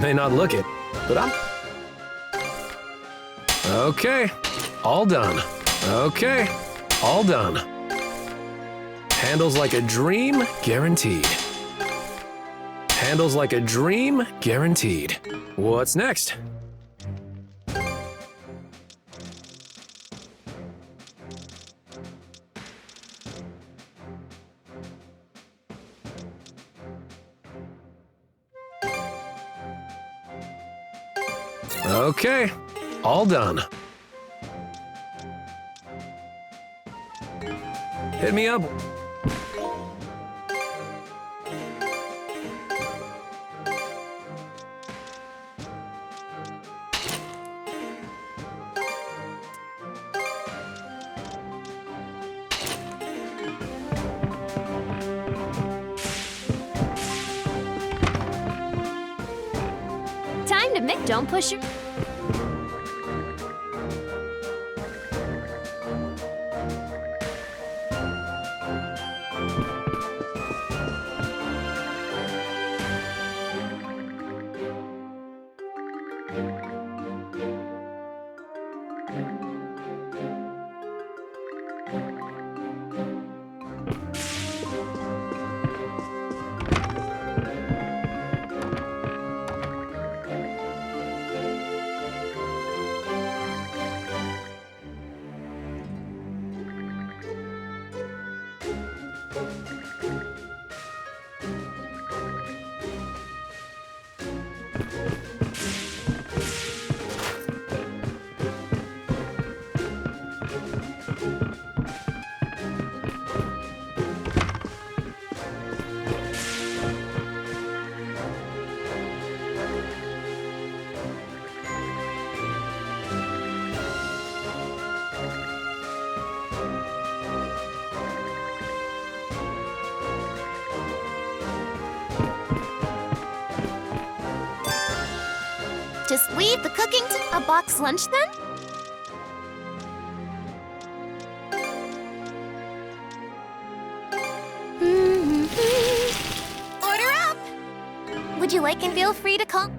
May not look it, but I'm... Okay, all done. Okay, all done. Handles like a dream, guaranteed. Handles like a dream, guaranteed. What's next? Okay, all done. Hit me up. Time to mix. Don't push your... Just leave the cooking to a box lunch then? Order up! Would you like and feel free to call?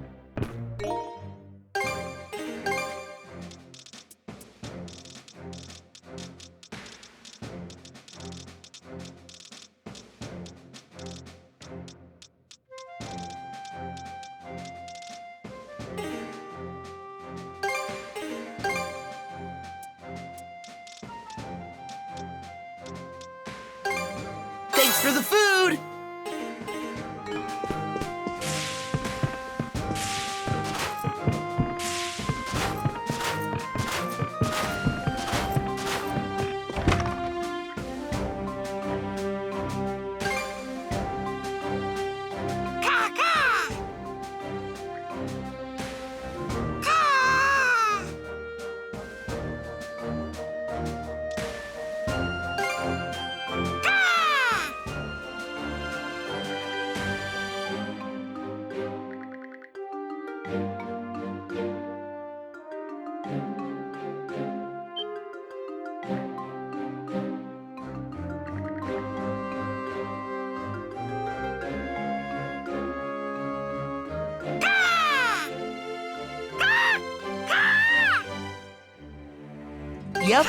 Thanks for the food! Yep.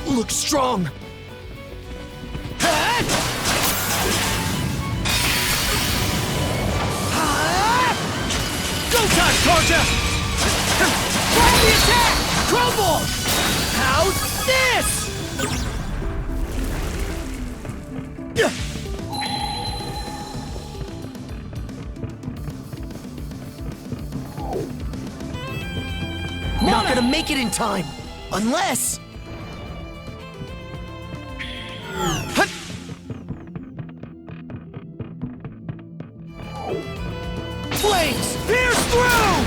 Looks strong. Go time, Karja! Fight the attack! Crumble! How's this? Not gonna make it in time, unless... Flames! Pierce through!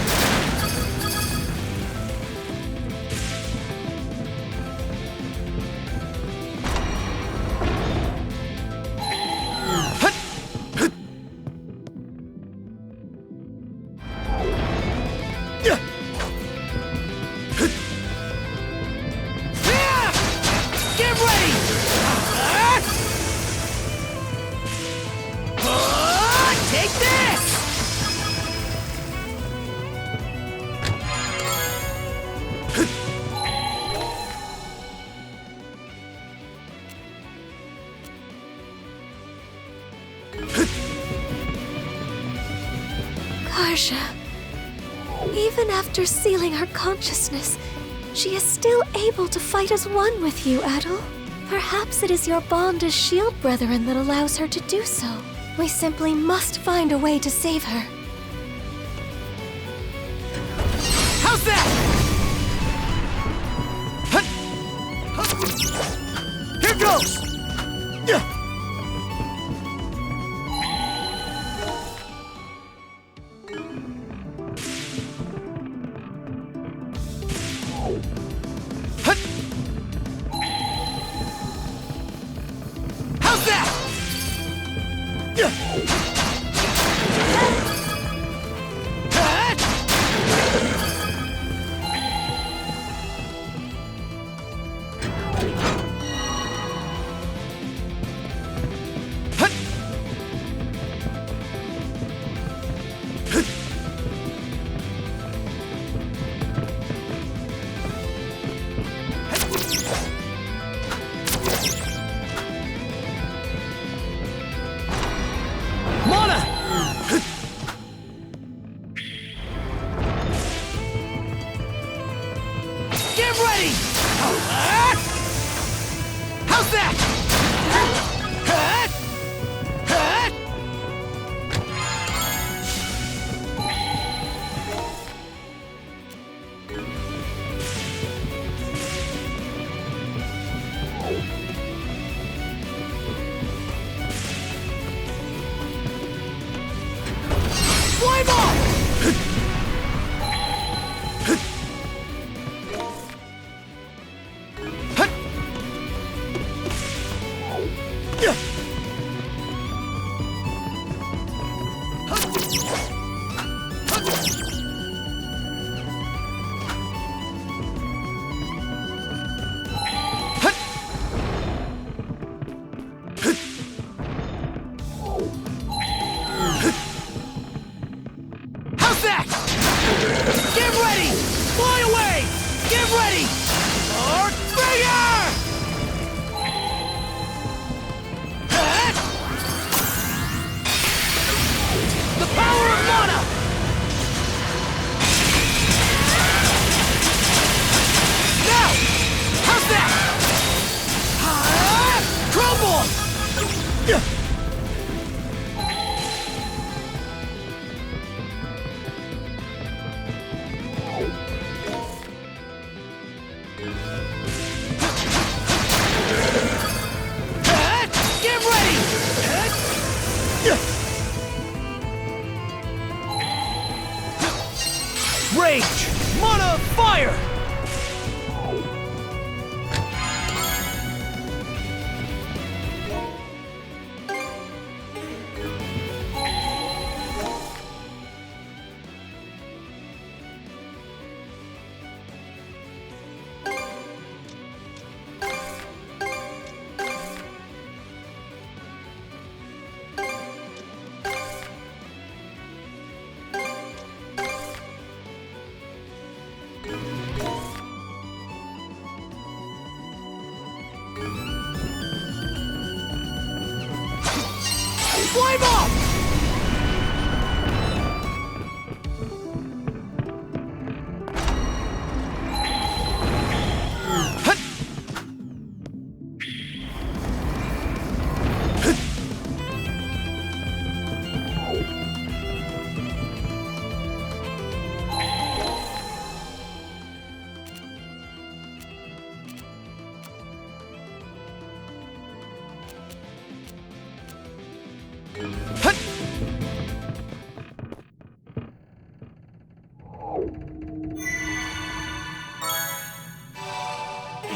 Get ready! Take this! Karja. Even after sealing her consciousness, she is still able to fight as one with you, Adol. Perhaps it is your bond as shield brethren that allows her to do so. We simply must find a way to save her. How's that? Here goes! How's that? Get ready! How's that? Flame off! How's that? Get ready! Fly away! Get ready! Arc Finger! The power of mana! Now! How's that? Crumble! Get ready! Rage! Mana fire! Flame off!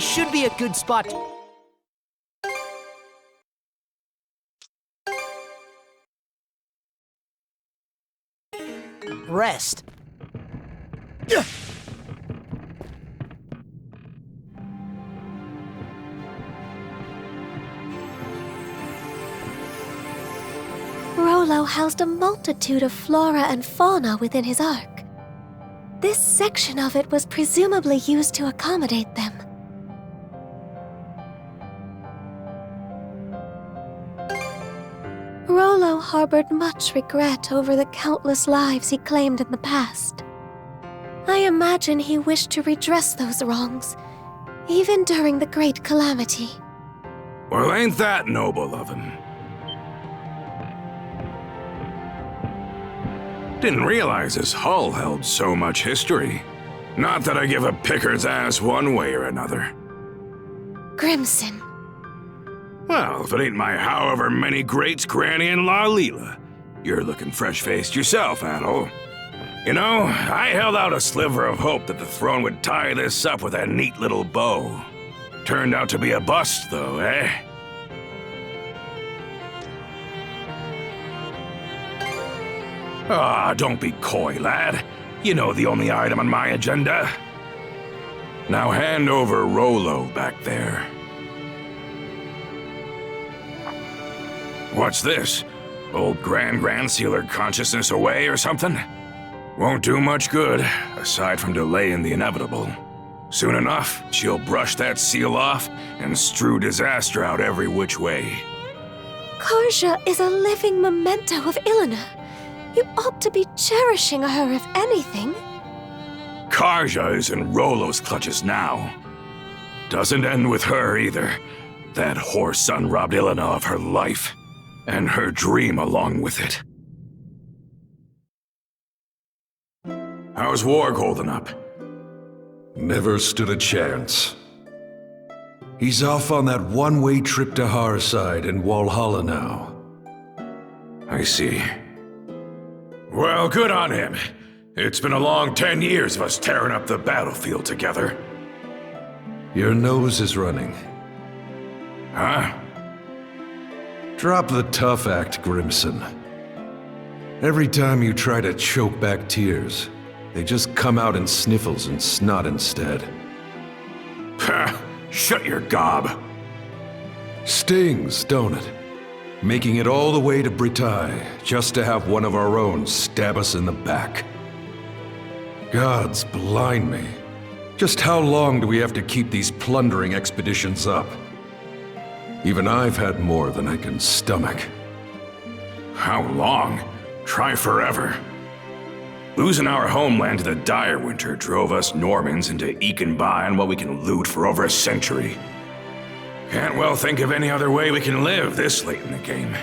Should be a good spot. Rest. Rollo housed a multitude of flora and fauna within his ark. This section of it was presumably used to accommodate them. Rollo harbored much regret over the countless lives he claimed in the past. I imagine he wished to redress those wrongs, even during the Great Calamity. Well, ain't that noble of him? Didn't realize his hull held so much history. Not that I give a picker's ass one way or another. Grimson. Well, if it ain't my however many greats, Granny and La Leela, you're looking fresh-faced yourself, Adol. You know, I held out a sliver of hope that the throne would tie this up with a neat little bow. Turned out to be a bust, though, eh? Ah, don't be coy, lad. You know the only item on my agenda. Now hand over Rollo back there. What's this? Old Grand sealed her consciousness away or something? Won't do much good, aside from delaying the inevitable. Soon enough, she'll brush that seal off and strew disaster out every which way. Karja is a living memento of Ilona. You ought to be cherishing her, if anything. Karja is in Rollo's clutches now. Doesn't end with her either. That whore son robbed Ilona of her life. And her dream along with it. How's Warg holding up? Never stood a chance. He's off on that one-way trip to Harside in Walhalla now. I see. Well, good on him. It's been a long 10 years of us tearing up the battlefield together. Your nose is running. Huh? Drop the tough act, Grimson. Every time you try to choke back tears, they just come out in sniffles and snot instead. Ha! Shut your gob. Stings, don't it? Making it all the way to Britaille just to have one of our own stab us in the back. Gods blind me. Just how long do we have to keep these plundering expeditions up? Even I've had more than I can stomach. How long? Try forever. Losing our homeland to the dire winter drove us Normans into eking by on what we can loot for over a century. Can't well think of any other way we can live this late in the game.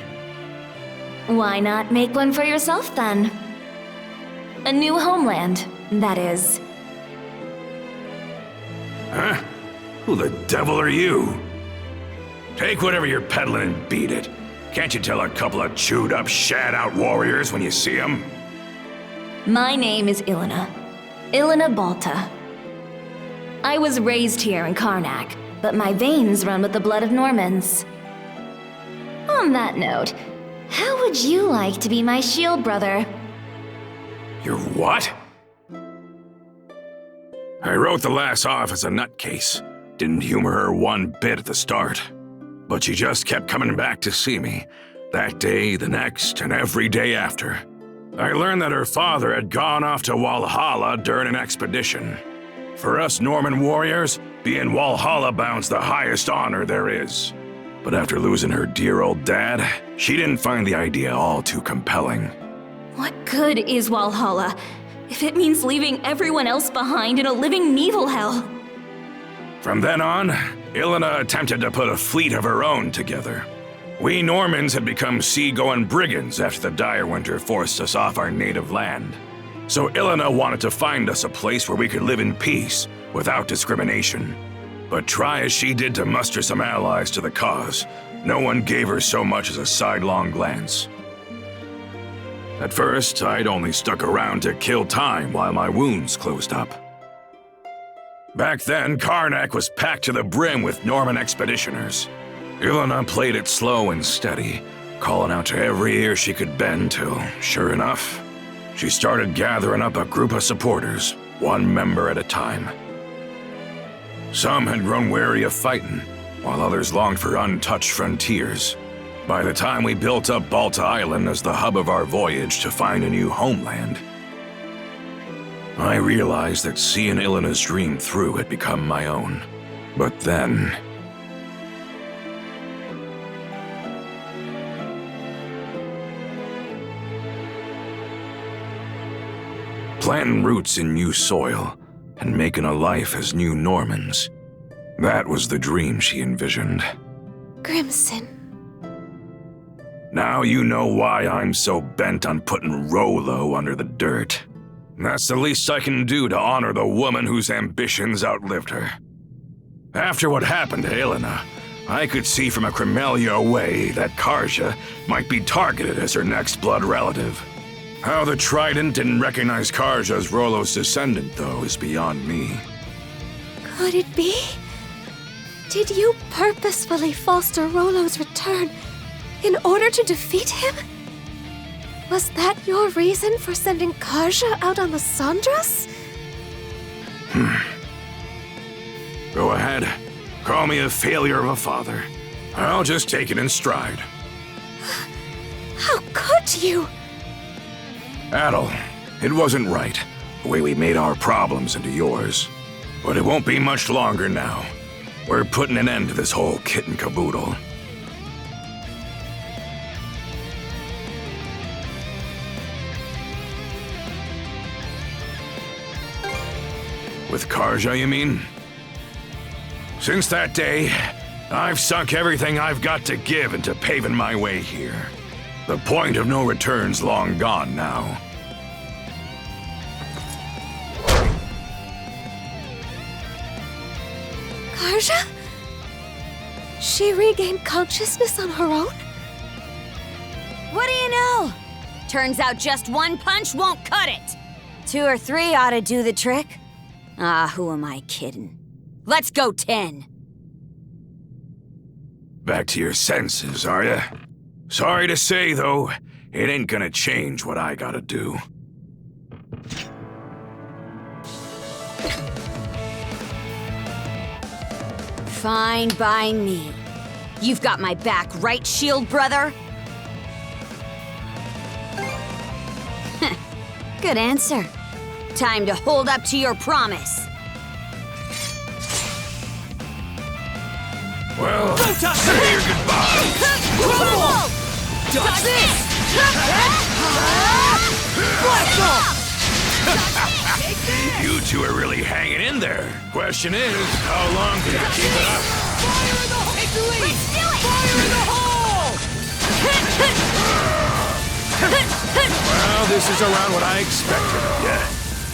Why not make one for yourself, then? A new homeland, that is. Huh? Who the devil are you? Take whatever you're peddling and beat it. Can't you tell a couple of chewed-up, shat-out warriors when you see them? My name is Ilona. Ilona Balta. I was raised here in Karnak, but my veins run with the blood of Normans. On that note, how would you like to be my shield brother? You're what? I wrote the lass off as a nutcase. Didn't humor her one bit at the start. But she just kept coming back to see me. That day, the next, and every day after. I learned that her father had gone off to Walhalla during an expedition. For us Norman warriors, being Walhalla bound's the highest honor there is. But after losing her dear old dad, she didn't find the idea all too compelling. What good is Valhalla if it means leaving everyone else behind in a living Nibelhell? From then on, Ilona attempted to put a fleet of her own together. We Normans had become sea-going brigands after the dire winter forced us off our native land. So Ilona wanted to find us a place where we could live in peace, without discrimination. But try as she did to muster some allies to the cause, no one gave her so much as a sidelong glance. At first, I'd only stuck around to kill time while my wounds closed up. Back then, Karnak was packed to the brim with Norman expeditioners. Ilona played it slow and steady, calling out to every ear she could bend till, sure enough, she started gathering up a group of supporters, one member at a time. Some had grown weary of fighting, while others longed for untouched frontiers. By the time we built up Balta Island as the hub of our voyage to find a new homeland, I realized that seeing Ilona's dream through had become my own. But then... planting roots in new soil and making a life as new Normans. That was the dream she envisioned. Grimson. Now you know why I'm so bent on putting Rolo under the dirt. That's the least I can do to honor the woman whose ambitions outlived her. After what happened to Ilona, I could see from a Cremelia away that Karja might be targeted as her next blood relative. How the Trident didn't recognize Karja as Rolo's descendant, though, is beyond me. Could it be? Did you purposefully foster Rolo's return in order to defeat him? Was that your reason for sending Karja out on the Sandras? Go ahead. Call me a failure of a father. I'll just take it in stride. How could you? Adol, it wasn't right, the way we made our problems into yours. But it won't be much longer now. We're putting an end to this whole kit and caboodle. With Karja, you mean? Since that day, I've sunk everything I've got to give into paving my way here. The point of no return's long gone now. Karja? She regained consciousness on her own? What do you know? Turns out just one punch won't cut it. 2 or 3 ought to do the trick. Ah, who am I kidding? Let's go 10. Back to your senses, are ya? Sorry to say, though, it ain't gonna change what I gotta do. Fine by me. You've got my back, right, shield brother? Good answer. Time to hold up to your promise. Well, say your goodbye. Crumble! Dodge this! Blast off! You two are really hanging in there. Question is, how long can you keep it up? Fire in the hole! Take the lead! Fire in the hole! Well, this is around what I expected of you.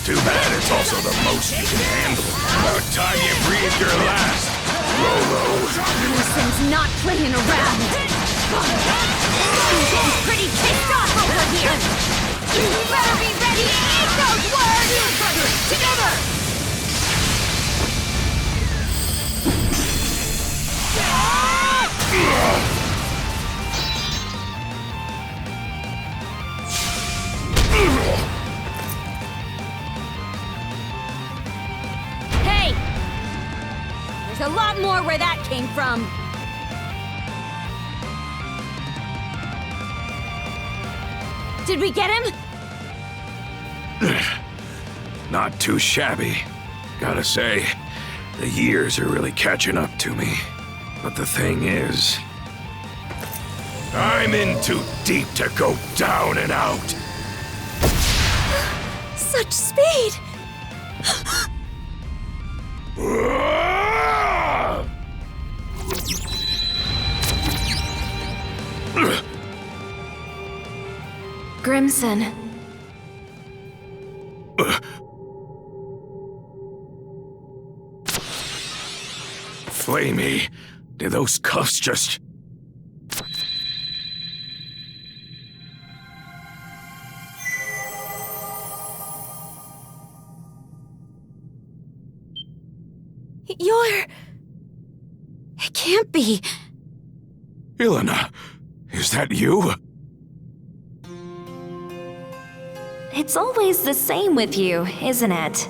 Too bad it's also the most you can handle. About time you breathed your last, Rolo. Grimson's not playing around. I'm getting pretty pissed off over here. You better be ready to eat those words! Together! Hey! There's a lot more where that came from. Did we get him? Not too shabby. Gotta say, the years are really catching up to me. But the thing is, I'm in too deep to go down and out. Such speed! Grimson. Flamey, did those cuffs just... You're... It can't be. Ilona, is that you? It's always the same with you, isn't it?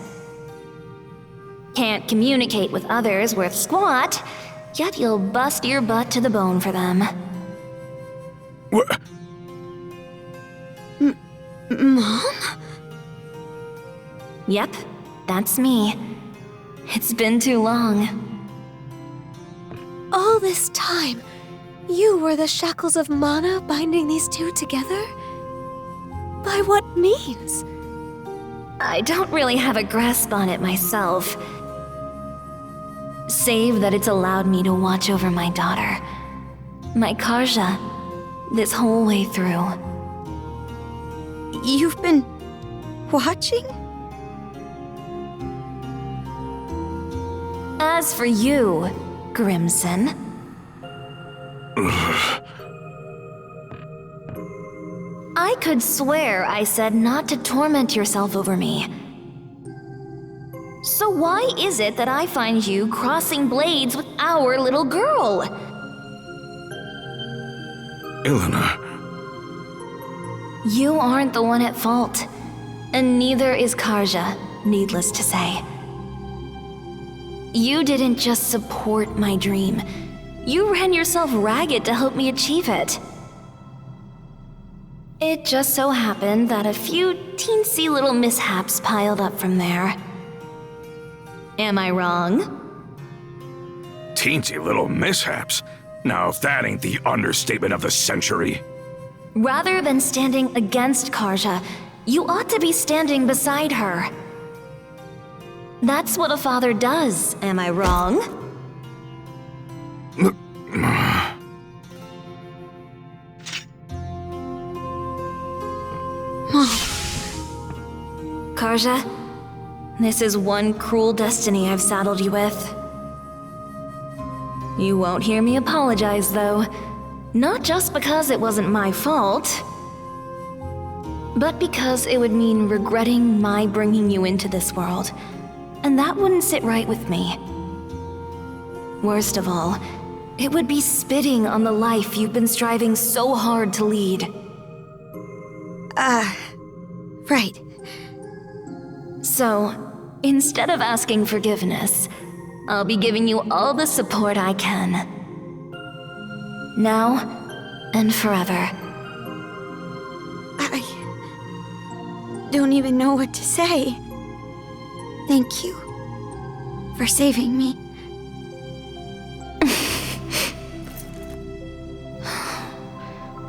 Can't communicate with others worth squat, yet you'll bust your butt to the bone for them. What? Mom? Yep, that's me. It's been too long. All this time, you were the shackles of mana binding these two together? By what means? I don't really have a grasp on it myself. Save that it's allowed me to watch over my daughter, my Karja, this whole way through. You've been... watching? As for you, Grimson... I could swear I said not to torment yourself over me. So why is it that I find you crossing blades with our little girl? Ilona, You aren't the one at fault, and neither is Karja, needless to say. You didn't just support my dream. You ran yourself ragged to help me achieve it. It just so happened that a few teensy little mishaps piled up from there. Am I wrong? teensy little mishaps. Now, if that ain't the understatement of the century. Rather than standing against Karja, you ought to be standing beside her. That's what a father does, am I wrong? Karja, this is one cruel destiny I've saddled you with. You won't hear me apologize, though. Not just because it wasn't my fault, but because it would mean regretting my bringing you into this world, and that wouldn't sit right with me. Worst of all, it would be spitting on the life you've been striving so hard to lead. Right. So, instead of asking forgiveness, I'll be giving you all the support I can. Now and forever. I don't even know what to say. Thank you for saving me.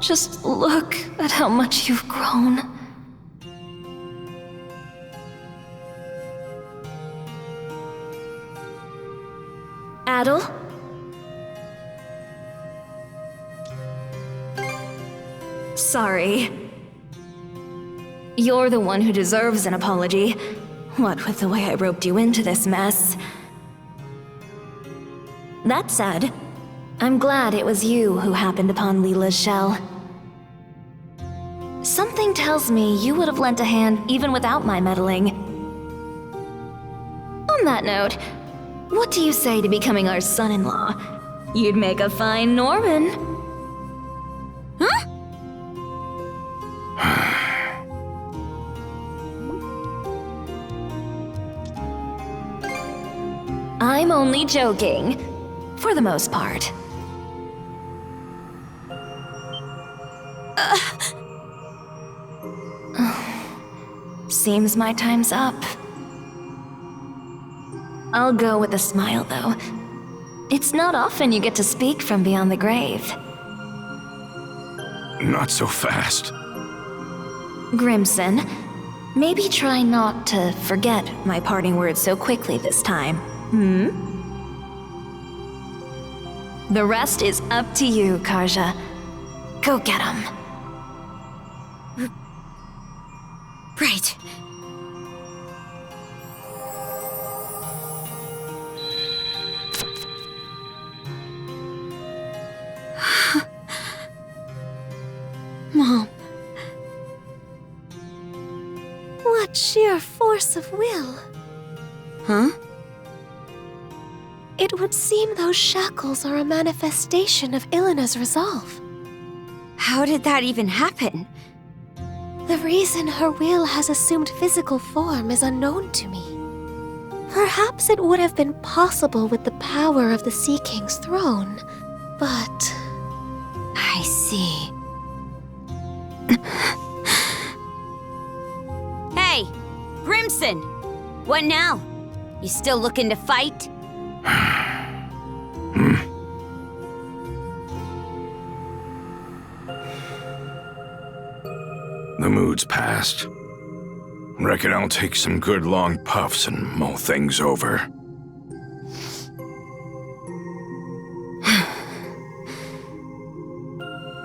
Just look at how much you've grown. Adol? Sorry. You're the one who deserves an apology. What with the way I roped you into this mess. That said, I'm glad it was you who happened upon Leela's shell. Something tells me you would have lent a hand even without my meddling. On that note, what do you say to becoming our son-in-law? You'd make a fine Norman. Huh? I'm only joking, for the most part. Seems my time's up. I'll go with a smile, though. It's not often you get to speak from beyond the grave. not so fast. Grimson, maybe try not to forget my parting words so quickly this time. The rest is up to you, Karja. Go get him. Right. Mom. What sheer force of will. Huh? It would seem those shackles are a manifestation of Ilena's resolve. How did that even happen? The reason her will has assumed physical form is unknown to me. Perhaps it would have been possible with the power of the Sea King's throne, but... I see. Hey, Grimson! What now? You still looking to fight? The mood's past. Reckon I'll take some good long puffs and mull things over.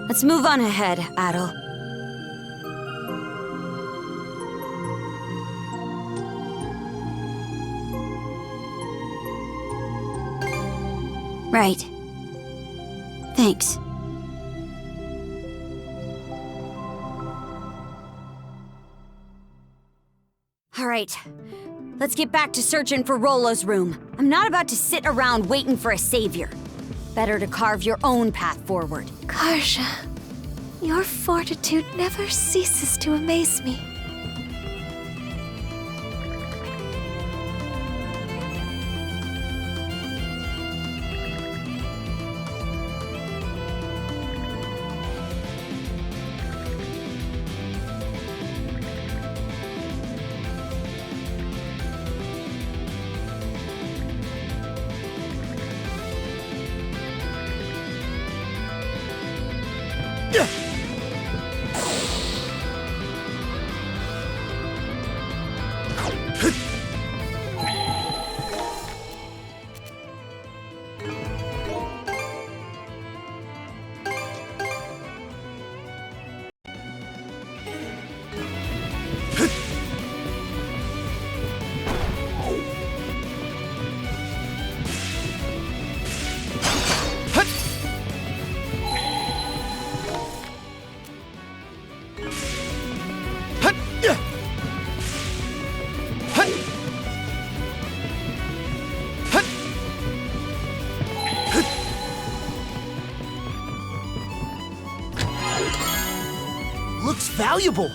Let's move on ahead, Adol. Right. Thanks. All right. Let's get back to searching for Rollo's room. I'm not about to sit around waiting for a savior. Better to carve your own path forward. Karja, your fortitude never ceases to amaze me. Looks valuable.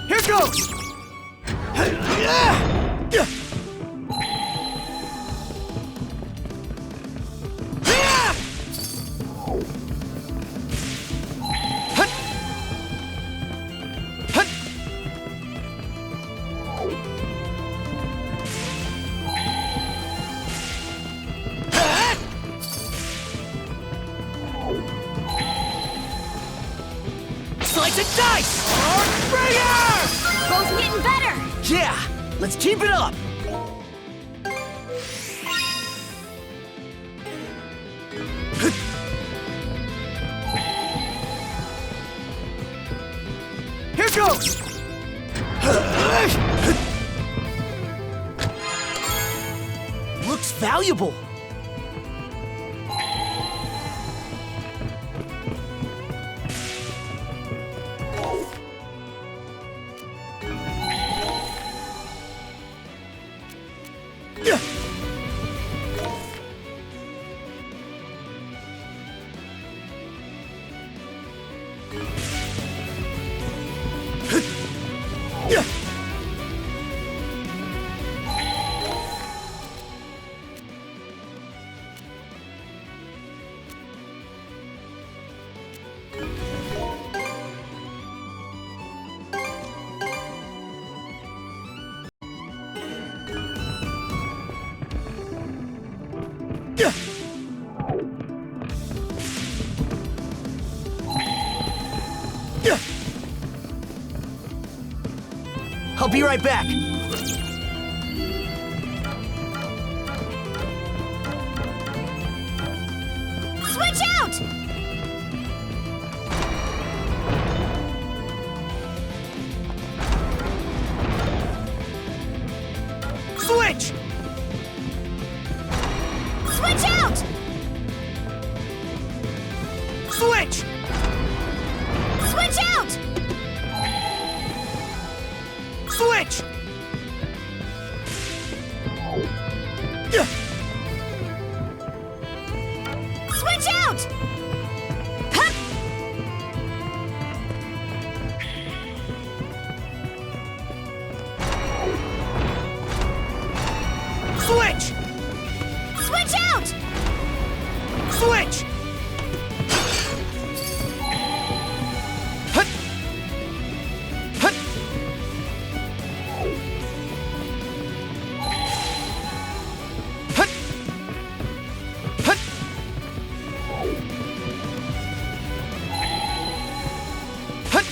Here goes. Slice and dice! Archbringer! Both getting better! Yeah, let's keep it up. Here goes! Looks valuable. be right back. Switch out! Switch! Switch out! Switch! Switch out! Switch! Switch out! Hup! Switch! Switch out! Switch! Hut! Hut! Hut! Hut! Hut!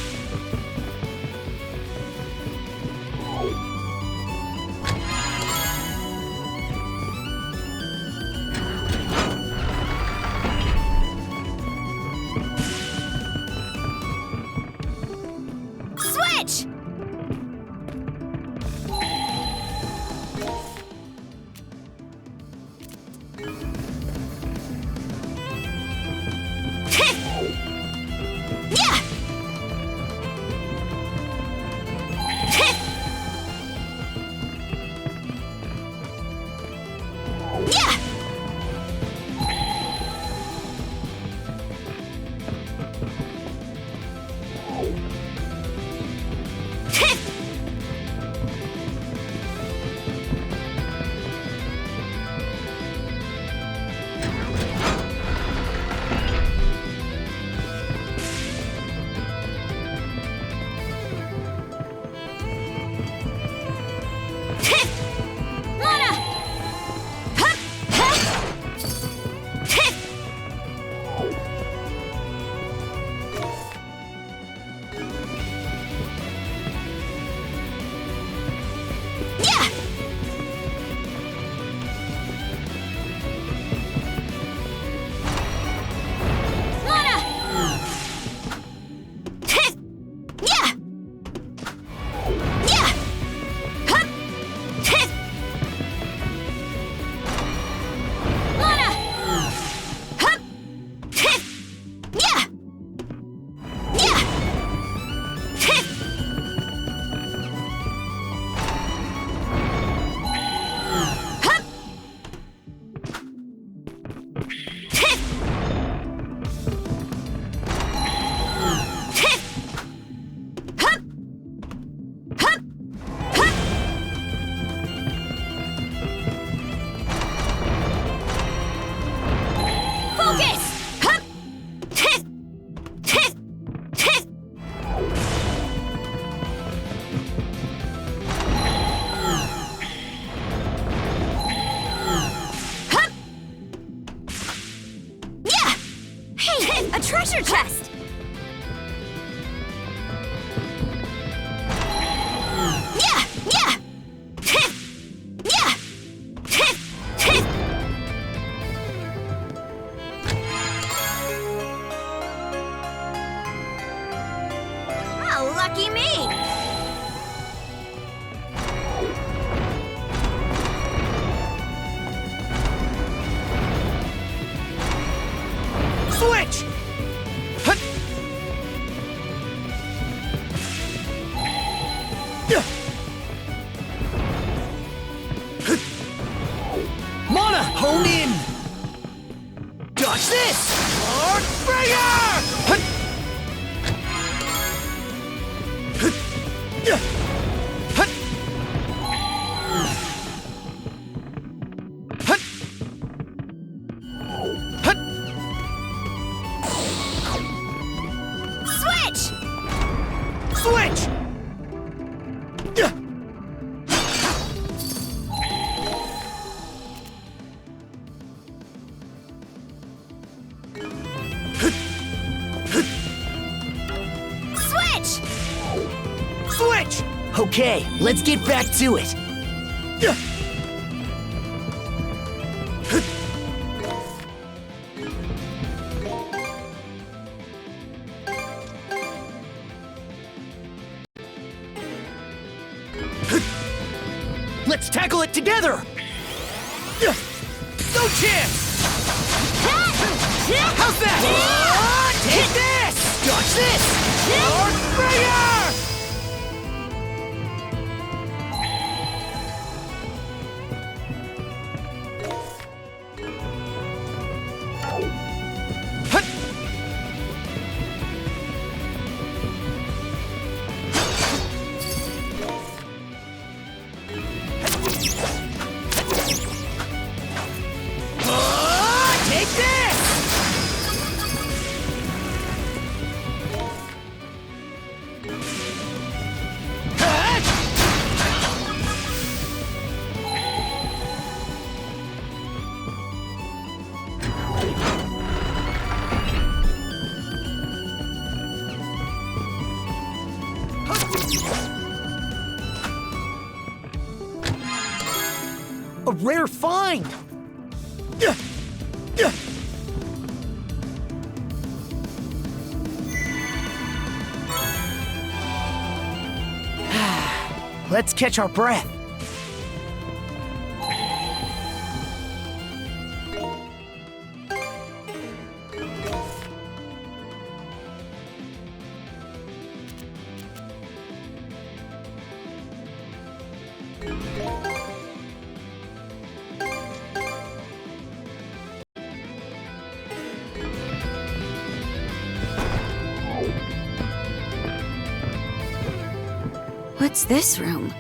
Okay, let's get back to it. Let's tackle it together! No chance! How's that? Take this! Dodge this! Earthbringer! Take this! A rare find! Let's catch our breath. What's this room?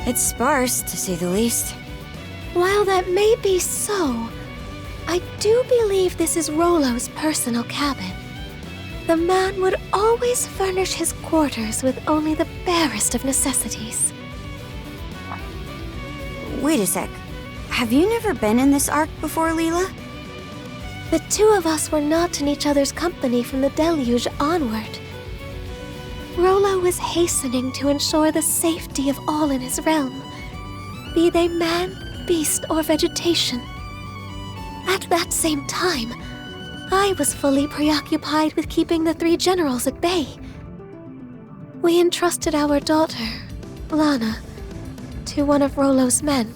It's sparse, to say the least. While that may be so, I do believe this is Rollo's personal cabin. The man would always furnish his quarters with only the barest of necessities. Wait a sec. Have you never been in this ark before, Leela? The two of us were not in each other's company from the deluge onward. Rollo was hastening to ensure the safety of all in his realm, be they man, beast, or vegetation. At that same time, I was fully preoccupied with keeping the three generals at bay. We entrusted our daughter, Lana, to one of Rollo's men,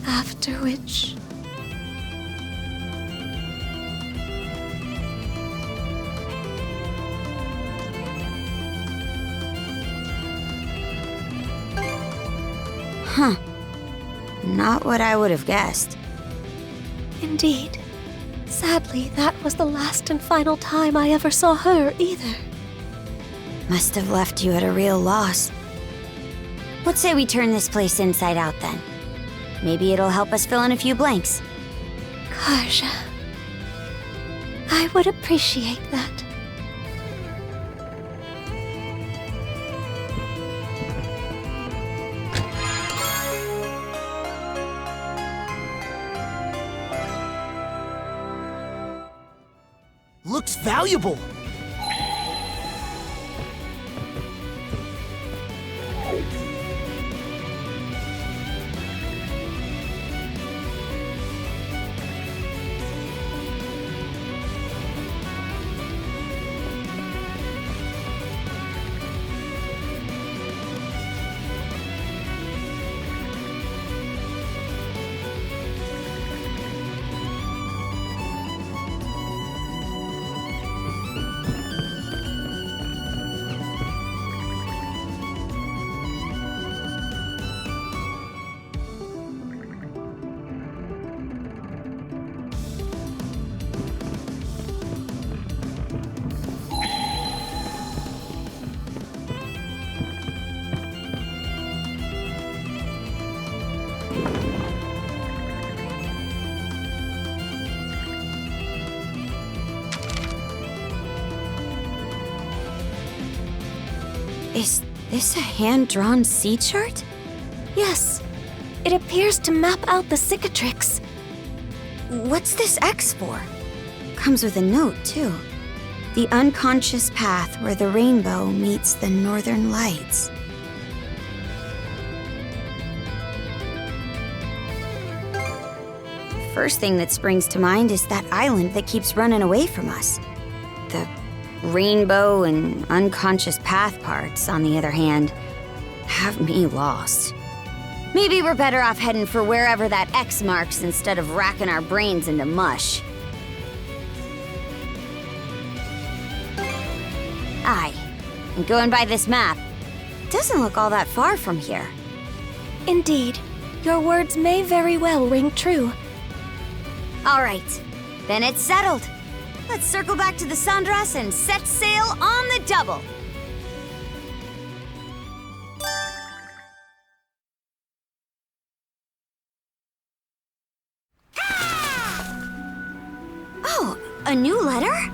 after which... Huh. Not what I would have guessed. Indeed. Sadly, that was the last and final time I ever saw her either. Must have left you at a real loss. Let's say we turn this place inside out then. Maybe it'll help us fill in a few blanks. Karja. I would appreciate that. Looks valuable. Is this a hand-drawn sea chart? Yes. It appears to map out the cicatrix. What's this X for? Comes with a note, too. The unconscious path where the rainbow meets the northern lights. First thing that springs to mind is that island that keeps running away from us. The rainbow and unconscious path parts, on the other hand, have me lost. Maybe we're better off heading for wherever that X marks instead of racking our brains into mush. Aye, and going by this map, doesn't look all that far from here. Indeed, your words may very well ring true. All right, then it's settled. Let's circle back to the Sandras and set sail on the double. Oh, a new letter?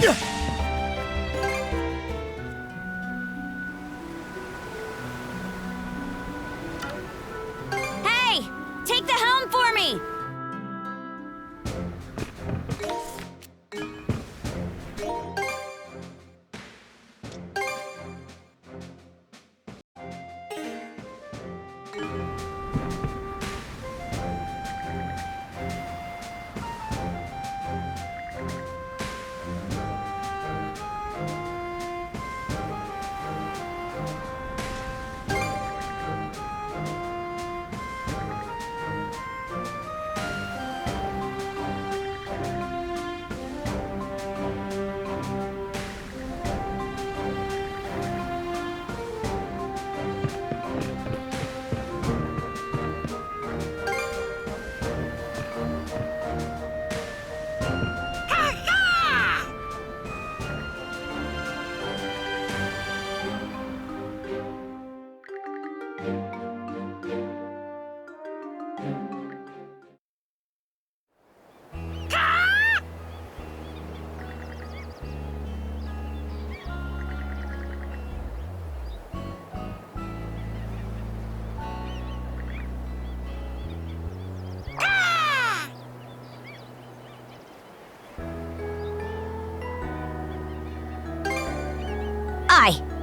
Hey! Take the helm for me! Aye.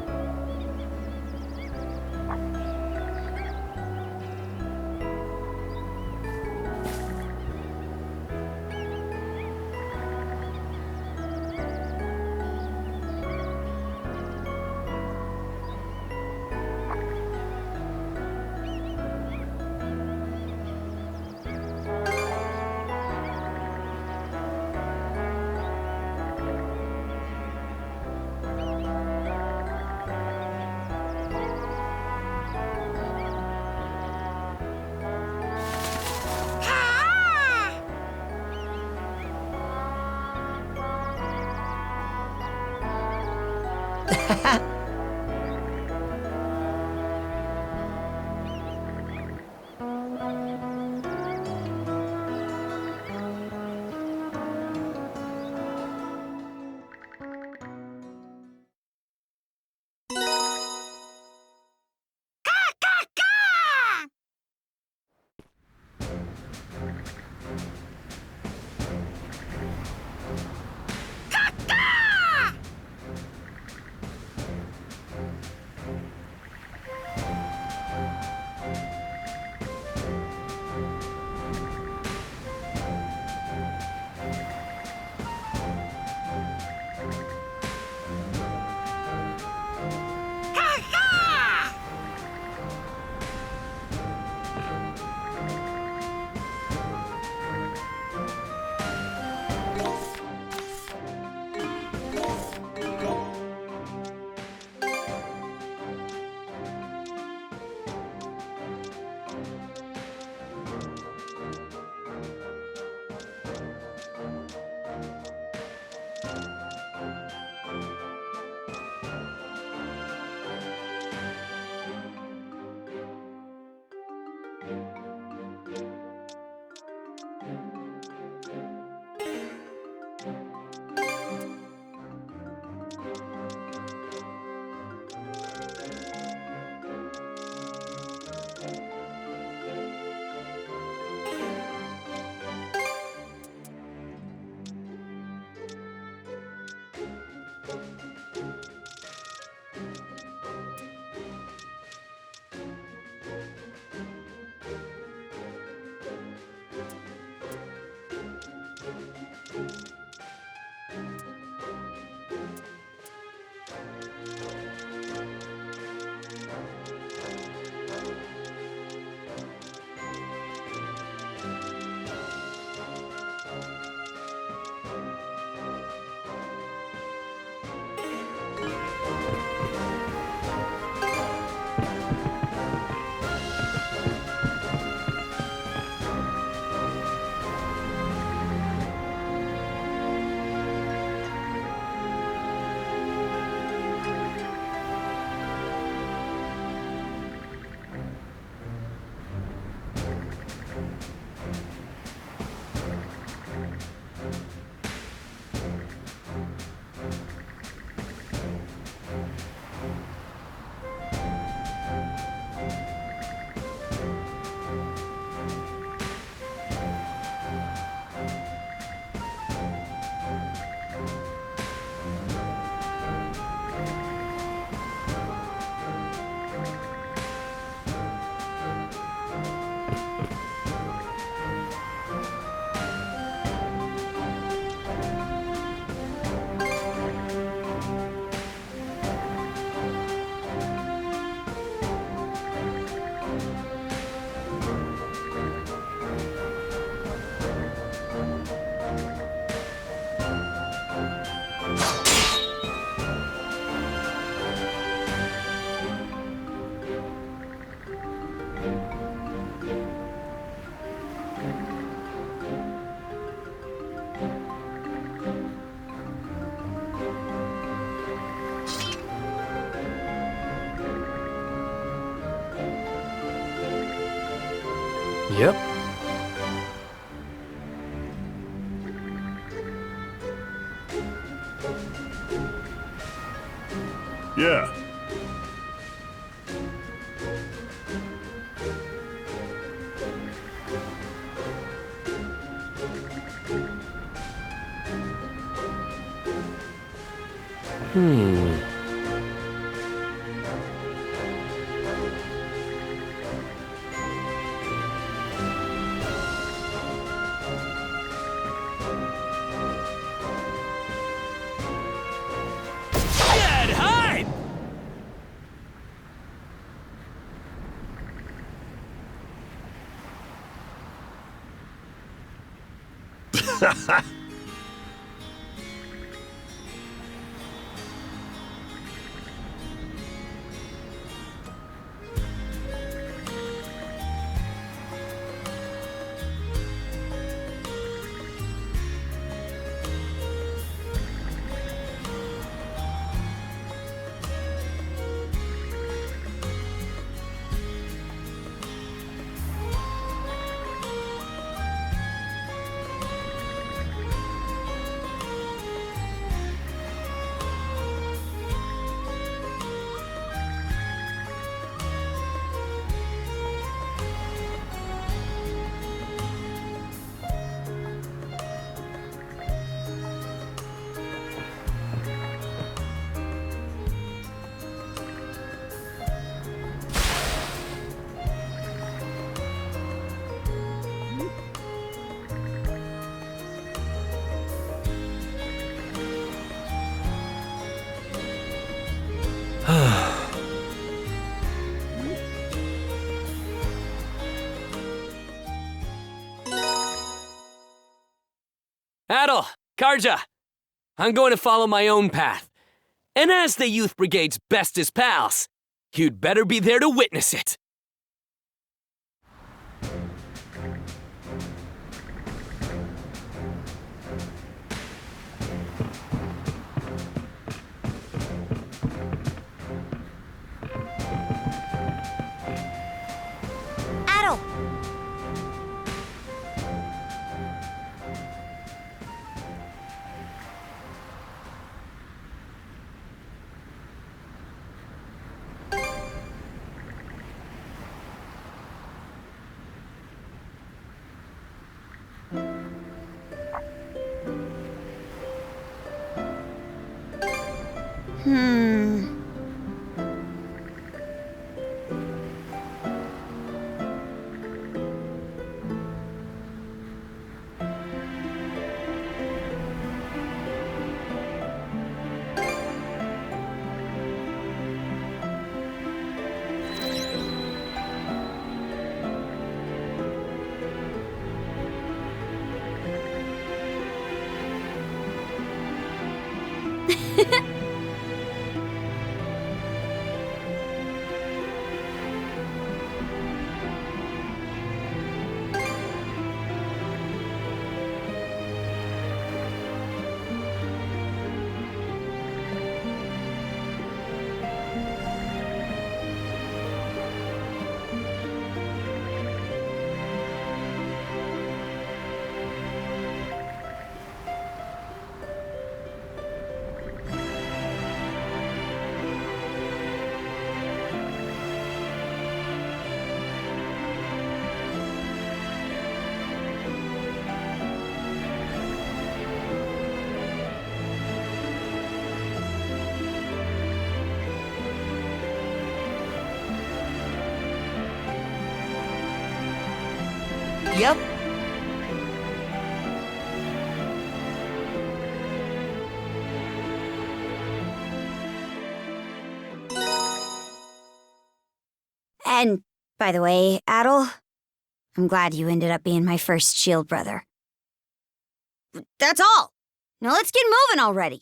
Yep. Yeah. Dead hide! Adol, Karja, I'm going to follow my own path. And as the Youth Brigade's bestest pals, you'd better be there to witness it. Adol! Yep. And, by the way, Adol, I'm glad you ended up being my first shield brother. That's all! Now let's get moving already!